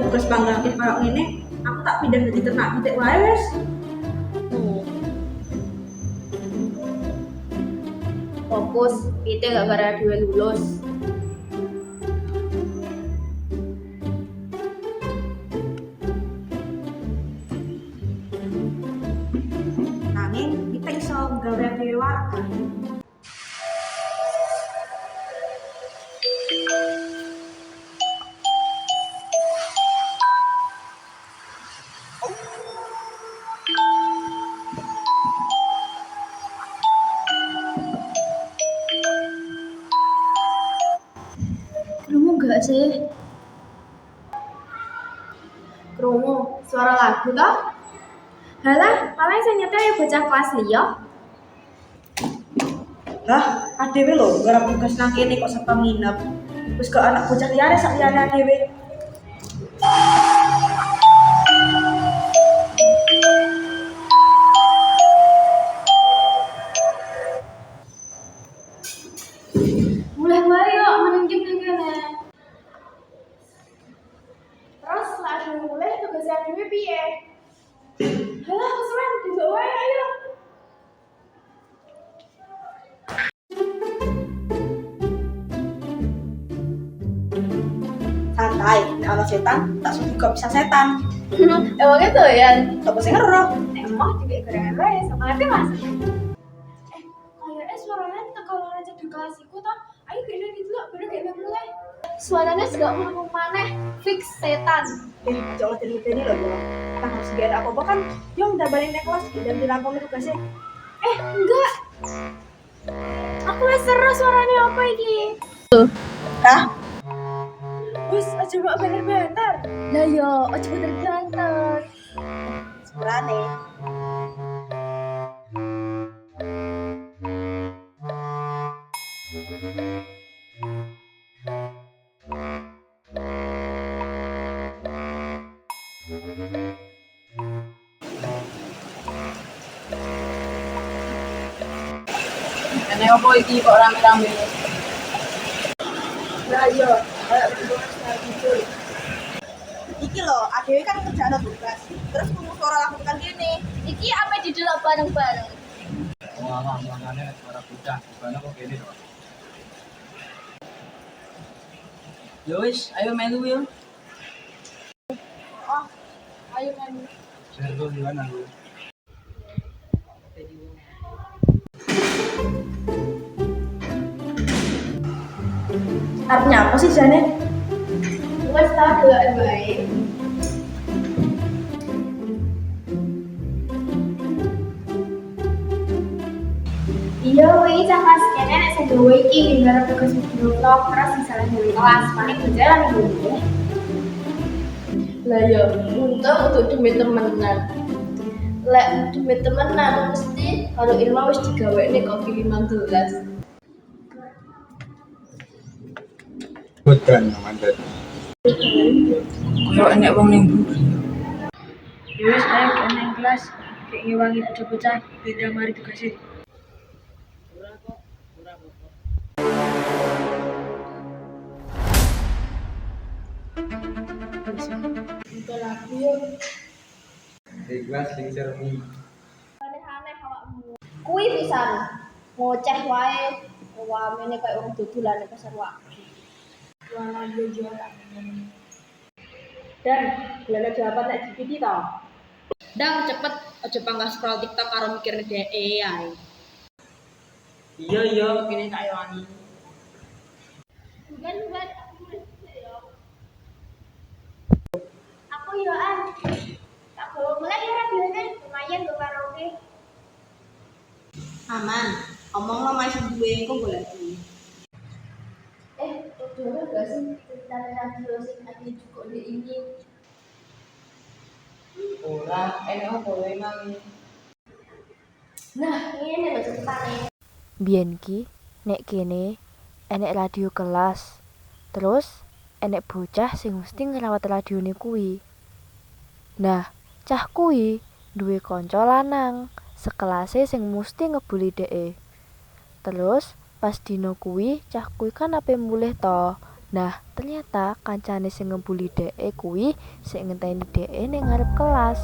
tugas panggang kayak ngene, aku tak pindah jadi ternak titik wae wis. Fokus, kita gak gara dua lulus. Nanging kita iso gawe warga. Krungu gak sih? Krungu, suara lagu toh? Halah, paling saya nyetel ya bocah kelas liya. Lah, adewe lho garap tugas nang kene kok sampe nginep. Wis ke anak bocah liyane sak liyane adewe. Mulai wae yo menunjuk ning kene. Terus langsung mulai tugas dhewe piye? Halah, kesuwen dijok wae ayo. Santai, nek ana setan tak suka juga bisa setan. Emangnya tuh ya? Sopo sing ngeroh? Emang juga gorengan wae sama ngerti mas? Kayaknya suaranya teko orang cedek kelasku toh. Ayo kene gitu loh, bener kayak mulai. Suaranya gak ngomong maneh, fix setan. Jangan jadi loh ya. Nah harus gak ada apa-apa kan, yang udah balik naik kelas dan dilakoni tugasnya. Enggak. Aku wis seru suaranya apa iki? Hah? Wis aja mbak bener-bener. Lah yo, aja bener-bener. Sepurane. Ini apa iki kok rame-rame? Lah iya, kayak gitu. Iki loh, adewe kan kerjaan tugas. Terus kudu suara lakukan gini. Iki apa didelok bareng-bareng? Wah, mangane suara bocah, gimana kok gini to? Yo wis, ayo melu yo. Ayo melu. Sergo gimana lu? Artinya apa sih Jane? Wes tau delok wae. Iya, wih, sama sekene nek saya gawe iki nggarap tugas video vlog terus misalnya dari kelas paling berjalan dulu. Lah ya, untung untuk demi temenan. Lek demi temenan mesti kalau ilmu wis digawekne kopi 15. Bodan mandat. Kok enek wong ning mburi. Ya wis ayo ke nang kelas. Kayak ngewangi bocah-bocah beda mari tugasnya. Untuk lagu yo Ikhlas sing sermi. aneh-aneh awakmu. Kuwi pisan ngoceh wae wamene kayak wong dodolan ning pasar wae. Jualan dia jualan. Dan belajar jawaban nek GPT to. Dang cepet aja panggas scroll TikTok karo mikir dhek ae. Iya, kene tak wangi. Bukan aku yo an. Tak bawa mulai ya radionya lumayan go karaoke. Aman. Omong lo masih duwe engko golek duwe. Udah gak sih cerita radio sing ada juga di ini. Ora, enek apa wae mang. Nah, ini lho ceritane. Biyen ki nek kene enek radio kelas. Terus enek bocah sing mesti ngrawat radione kuwi. Nah, cah kuwi duwe kanca lanang sekelase sing mesti ngebuli dheke. Terus pas dino kuwi cah kuwi kan ape mulih to. Nah, ternyata kancane sing ngebuli dhek kuwi sik ngenteni dhek ning ngarep kelas.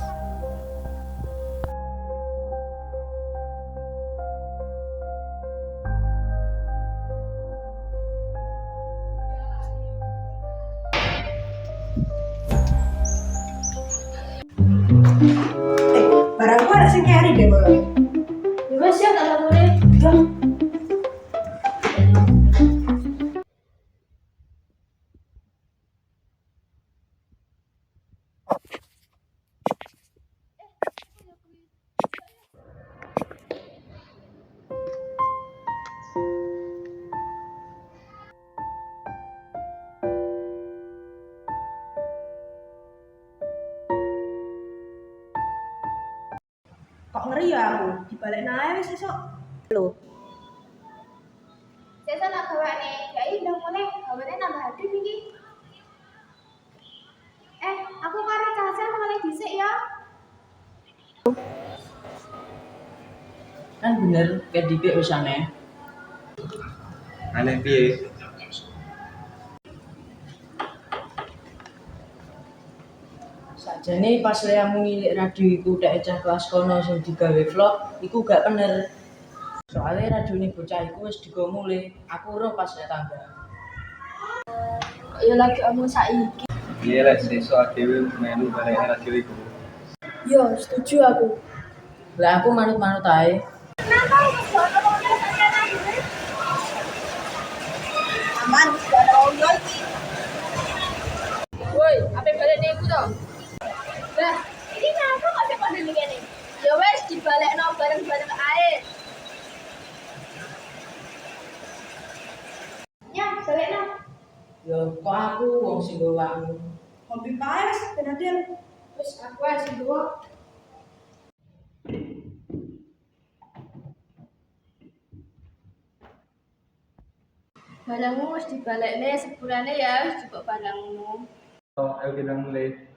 Barangku ada sing carry deh bang. Ya wes ya tak boleh. Ya. Kok ngeri ya aku? Dibalik naik wis esok. Saya nak gawane, ya udah mulai gawane nambah hadap iki. Aku karo Caca mulai dhisik ya. Kan bener kayak dipik wis aneh. Aneh piye? Sakjane pas leamu ngilik radio iku tek cah kelas kono sing digawe vlog iku gak bener. Soale radione bocah iku wis digo mulih, aku ora pas nek tangga. Kok ya lagi omong saiki. Piye lek sesuk dhewe melu baleni radio iku. Yo, setuju aku. Lah aku manut-manut ae. Kenapa wis ono wong saya nang Aman, wis gak ada wong yo iki. Woi, apa balene iku to? Lah, ini kenapa kok ada pada ngene? Ya wes dibalekno bareng-bareng ae. Ya, balekno. Yo kok aku wong sing gawakmu. Hobi pae wis ben adil. Wis aku ae sing gowo. Barangmu wis dibalekne sepurane ya, wis cukup barangmu. Oh, ayo kita mulai.